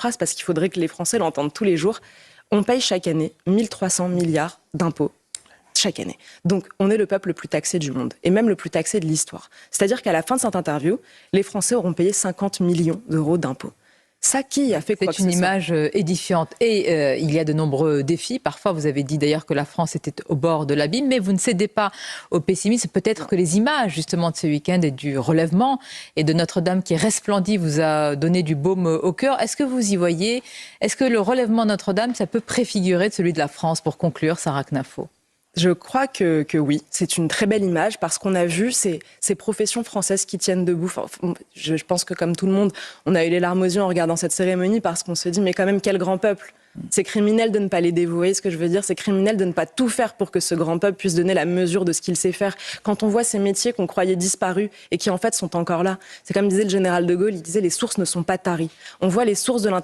phrase parce qu'il faudrait que les Français l'entendent tous les jours. On paye chaque année 1300 milliards d'impôts. Chaque année. Donc, on est le peuple le plus taxé du monde, et même le plus taxé de l'histoire. C'est-à-dire qu'à la fin de cette interview, les Français auront payé 50 millions d'euros d'impôts. Ça, qui a fait quoi que ce soit ? C'est une image édifiante. Et il y a de nombreux défis. Parfois, vous avez dit d'ailleurs que la France était au bord de l'abîme, mais vous ne cédez pas au pessimisme. Peut-être que les images, justement, de ce week-end et du relèvement et de Notre-Dame qui resplendit vous a donné du baume au cœur. Est-ce que vous y voyez ? Est-ce que le relèvement de Notre-Dame, ça peut préfigurer de celui de la France, pour conclure, Sarah Knafo ? Je crois que oui, c'est une très belle image parce qu'on a vu ces professions françaises qui tiennent debout. Enfin, je pense que comme tout le monde, on a eu les larmes aux yeux en regardant cette cérémonie parce qu'on se dit mais quand même quel grand peuple. C'est criminel de ne pas les dévouer, ce que je veux dire, c'est criminel de ne pas tout faire pour que ce grand peuple puisse donner la mesure de ce qu'il sait faire. Quand on voit ces métiers qu'on croyait disparus et qui en fait sont encore là, c'est comme disait le général de Gaulle, il disait les sources ne sont pas taries. On voit les sources de